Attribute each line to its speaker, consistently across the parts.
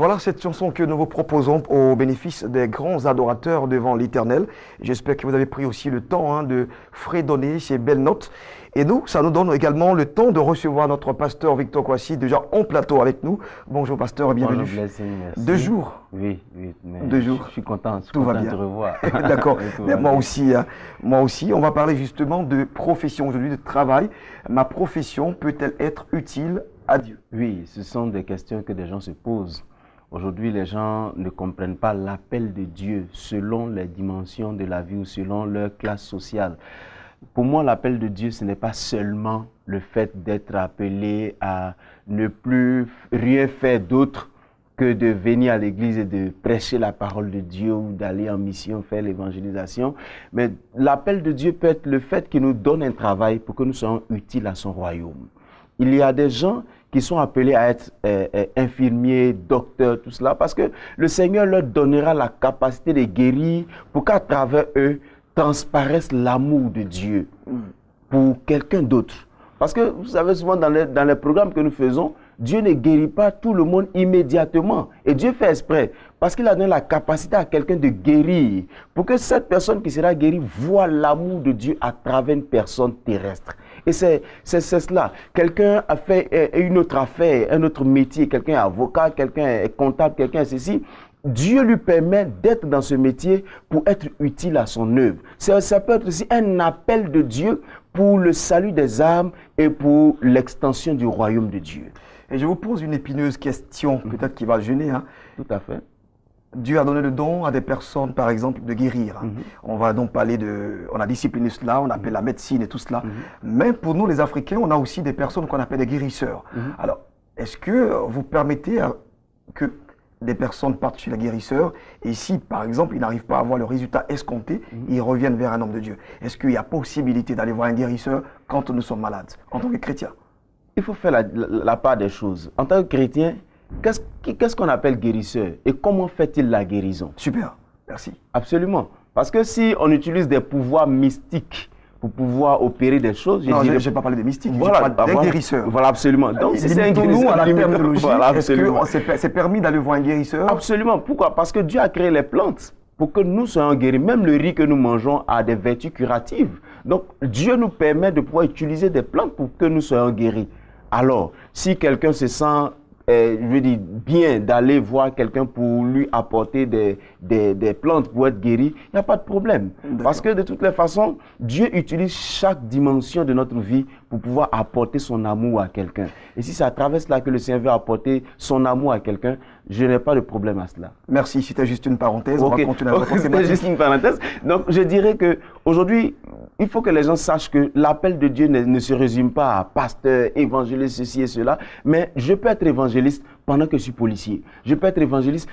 Speaker 1: voilà cette chanson que nous vous proposons au bénéfice des grands adorateurs devant l'Éternel. J'espère que vous avez pris aussi le temps de fredonner ces belles notes. Et nous, ça nous donne également le temps de recevoir notre pasteur Victor Kwasi, déjà en plateau avec nous. Bonjour pasteur et bienvenue.
Speaker 2: Bonjour Blessing, merci.
Speaker 1: 2 jours.
Speaker 2: Oui, oui. Mais
Speaker 1: 2 jours.
Speaker 2: Je suis content,
Speaker 1: Tout va bien.
Speaker 2: de te revoir.
Speaker 1: D'accord. Moi aussi, on va parler justement de profession aujourd'hui, de travail. Ma profession peut-elle être utile à Dieu?
Speaker 2: Oui, ce sont des questions que des gens se posent. Aujourd'hui, les gens ne comprennent pas l'appel de Dieu selon les dimensions de la vie ou selon leur classe sociale. Pour moi, l'appel de Dieu, ce n'est pas seulement le fait d'être appelé à ne plus rien faire d'autre que de venir à l'église et de prêcher la parole de Dieu ou d'aller en mission faire l'évangélisation. Mais l'appel de Dieu peut être le fait qu'il nous donne un travail pour que nous soyons utiles à son royaume. Il y a des gens qui sont appelés à être infirmiers, docteurs, tout cela, parce que le Seigneur leur donnera la capacité de guérir pour qu'à travers eux transparaisse l'amour de Dieu pour quelqu'un d'autre. Parce que vous savez, souvent dans les programmes que nous faisons, Dieu ne guérit pas tout le monde immédiatement. Et Dieu fait exprès, parce qu'il a donné la capacité à quelqu'un de guérir, pour que cette personne qui sera guérie voit l'amour de Dieu à travers une personne terrestre. Et c'est cela. Quelqu'un a fait une autre affaire, un autre métier, quelqu'un est avocat, quelqu'un est comptable, quelqu'un est ceci. Dieu lui permet d'être dans ce métier pour être utile à son œuvre. Ça peut être aussi un appel de Dieu pour le salut des âmes et pour l'extension du royaume de Dieu.
Speaker 1: Et je vous pose une épineuse question, peut-être qui va gêner.
Speaker 2: Tout à fait.
Speaker 1: Dieu a donné le don à des personnes, par exemple, de guérir. On va donc parler on a discipliné cela, on appelle la médecine et tout cela. Mais pour nous, les Africains, on a aussi des personnes qu'on appelle des guérisseurs. Alors, est-ce que vous permettez que des personnes partent chez les guérisseurs et si, par exemple, ils n'arrivent pas à avoir le résultat escompté, ils reviennent vers un homme de Dieu? Est-ce qu'il y a possibilité d'aller voir un guérisseur quand nous sommes malades, en tant que chrétiens?
Speaker 2: Il faut faire la part des choses. En tant que chrétien, qu'est-ce qu'on appelle guérisseur et comment fait-il la guérison?
Speaker 1: Super, merci.
Speaker 2: Absolument. Parce que si on utilise des pouvoirs mystiques pour pouvoir opérer des choses...
Speaker 1: Je n'ai pas parlé de mystique,
Speaker 2: voilà,
Speaker 1: je parle d'un guérisseur.
Speaker 2: Voilà, absolument. Donc, si c'est un
Speaker 1: guérisseur, à la terminologie,
Speaker 2: voilà,
Speaker 1: est-ce que c'est permis d'aller voir un guérisseur?
Speaker 2: Absolument. Pourquoi? Parce que Dieu a créé les plantes pour que nous soyons guéris. Même le riz que nous mangeons a des vertus curatives. Donc, Dieu nous permet de pouvoir utiliser des plantes pour que nous soyons guéris. Alors, si quelqu'un se sent, je veux dire, bien d'aller voir quelqu'un pour lui apporter des plantes pour être guéri, il n'y a pas de problème. Parce que de toutes les façons, Dieu utilise chaque dimension de notre vie pour pouvoir apporter son amour à quelqu'un. Et si c'est à travers cela que le Seigneur veut apporter son amour à quelqu'un, je n'ai pas de problème à cela.
Speaker 1: Merci, c'était juste une parenthèse. On va continuer à
Speaker 2: c'était juste une parenthèse. Donc, je dirais qu'aujourd'hui, il faut que les gens sachent que l'appel de Dieu ne se résume pas à pasteur, évangéliste, ceci et cela, mais je peux être évangéliste pendant que je suis policier. Je peux être évangéliste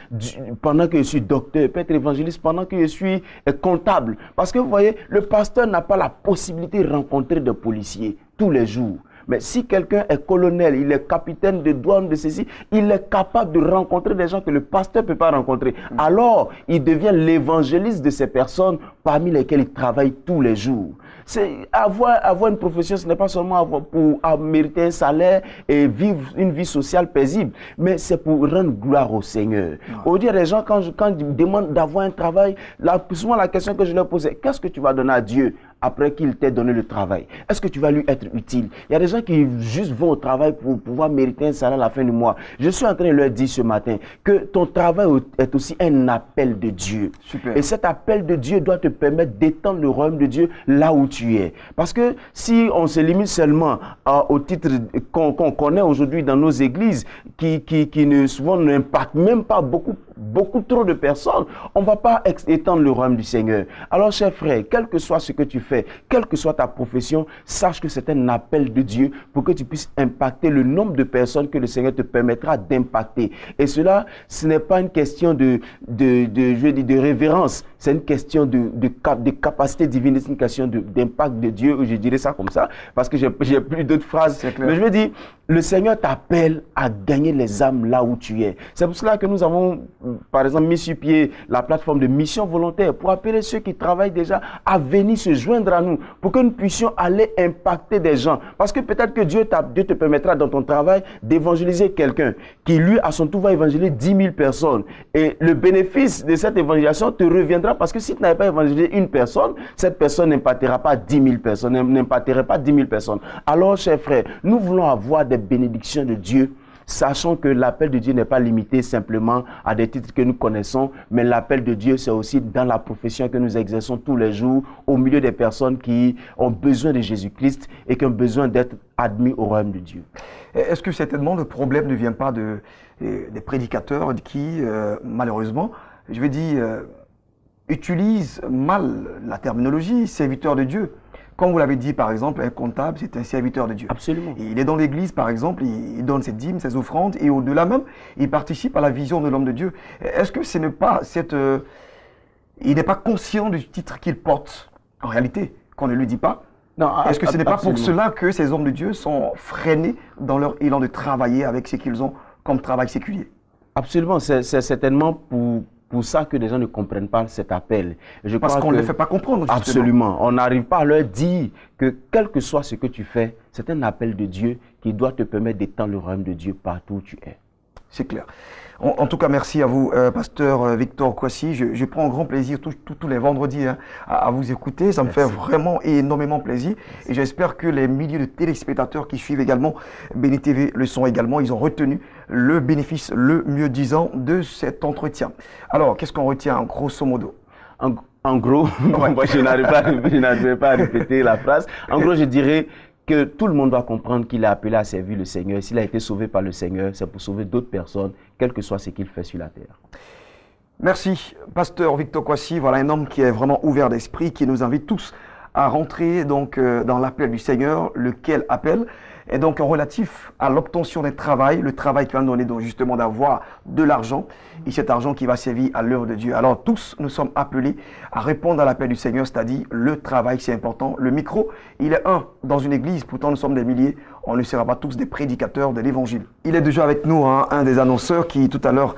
Speaker 2: pendant que je suis docteur. Je peux être évangéliste pendant que je suis comptable. Parce que vous voyez, le pasteur n'a pas la possibilité de rencontrer des policiers tous les jours. Mais si quelqu'un est colonel, il est capitaine de douane de ceci, il est capable de rencontrer des gens que le pasteur ne peut pas rencontrer. Alors, il devient l'évangéliste de ces personnes parmi lesquelles il travaille tous les jours. Avoir une profession, ce n'est pas seulement pour mériter un salaire et vivre une vie sociale paisible, mais c'est pour rendre gloire au Seigneur. Aujourd'hui, les gens, quand ils demandent d'avoir un travail, souvent la question que je leur pose, c'est qu'est-ce que tu vas donner à Dieu après qu'il t'ait donné le travail? Est-ce que tu vas lui être utile? Il y a des gens qui juste vont au travail pour pouvoir mériter un salaire à la fin du mois. Je suis en train de leur dire ce matin que ton travail est aussi un appel de Dieu.
Speaker 1: Super.
Speaker 2: Et cet appel de Dieu doit te permettre d'étendre le royaume de Dieu là où tu es. Parce que si on se limite seulement au titre qu'on connaît aujourd'hui dans nos églises, qui souvent n'impactent même pas beaucoup trop de personnes, on ne va pas étendre le royaume du Seigneur. Alors, chers frères, quel que soit ce que tu fais, quelle que soit ta profession, sache que c'est un appel de Dieu pour que tu puisses impacter le nombre de personnes que le Seigneur te permettra d'impacter. Et cela, ce n'est pas une question de révérence, c'est une question de capacité divine, c'est une question d'impact de Dieu, je dirais ça comme ça, parce que j'ai plus d'autres phrases. Mais je veux dire, le Seigneur t'appelle à gagner les âmes là où tu es. C'est pour cela que nous avons, par exemple, mis sur pied la plateforme de mission volontaire pour appeler ceux qui travaillent déjà à venir se joindre joindre à nous pour que nous puissions aller impacter des gens. Parce que peut-être que Dieu te permettra dans ton travail d'évangéliser quelqu'un qui, lui, à son tour, va évangéliser 10 000 personnes. Et le bénéfice de cette évangélisation te reviendra parce que si tu n'avais pas évangélisé une personne, cette personne n'impactera pas 10 000 personnes, n'impacterait pas 10 000 personnes. Alors, chers frères, nous voulons avoir des bénédictions de Dieu, sachant que l'appel de Dieu n'est pas limité simplement à des titres que nous connaissons, mais l'appel de Dieu, c'est aussi dans la profession que nous exerçons tous les jours, au milieu des personnes qui ont besoin de Jésus-Christ et qui ont besoin d'être admis au royaume de Dieu.
Speaker 1: Est-ce que certainement le problème ne vient pas des prédicateurs qui, malheureusement, je vais dire, utilisent mal la terminologie serviteur de Dieu? Comme vous l'avez dit, par exemple, un comptable, c'est un serviteur de Dieu.
Speaker 2: Absolument.
Speaker 1: Et il est dans l'église, par exemple, il donne ses dîmes, ses offrandes, et au-delà même, il participe à la vision de l'homme de Dieu. Est-ce que ce n'est pas il n'est pas conscient du titre qu'il porte, en réalité, qu'on ne lui dit pas? Est-ce que ce n'est pas pour cela que ces hommes de Dieu sont freinés dans leur élan de travailler avec ce qu'ils ont comme travail séculier?
Speaker 2: Absolument, c'est certainement pour ça que les gens ne comprennent pas cet appel.
Speaker 1: Parce qu'on ne les fait pas comprendre, justement.
Speaker 2: Absolument. On n'arrive pas à leur dire que quel que soit ce que tu fais, c'est un appel de Dieu qui doit te permettre d'étendre le royaume de Dieu partout où tu es.
Speaker 1: C'est clair. En tout cas, merci à vous, pasteur Victor Kwasi. Je prends un grand plaisir tous les vendredis à vous écouter. Ça me fait vraiment énormément plaisir. Et j'espère que les milliers de téléspectateurs qui suivent également Béni TV le sont également. Ils ont retenu le bénéfice le mieux disant de cet entretien. Alors, qu'est-ce qu'on retient grosso modo?
Speaker 2: En gros, moi, je n'arrive pas à répéter la phrase. En gros, je dirais que tout le monde doit comprendre qu'il est appelé à servir le Seigneur. S'il a été sauvé par le Seigneur, c'est pour sauver d'autres personnes, quel que soit ce qu'il fait sur la terre.
Speaker 1: Merci, pasteur Victor Kwasi. Voilà un homme qui est vraiment ouvert d'esprit, qui nous invite tous à rentrer donc dans l'appel du Seigneur, lequel appel est donc relatif à l'obtention d'un travail, le travail qui va nous donner donc justement d'avoir de l'argent, et cet argent qui va servir à l'œuvre de Dieu. Alors tous, nous sommes appelés à répondre à l'appel du Seigneur, c'est-à-dire le travail, c'est important. Le micro, il est un dans une église, pourtant nous sommes des milliers, on ne sera pas tous des prédicateurs de l'évangile. Il est déjà avec nous, un des annonceurs qui tout à l'heure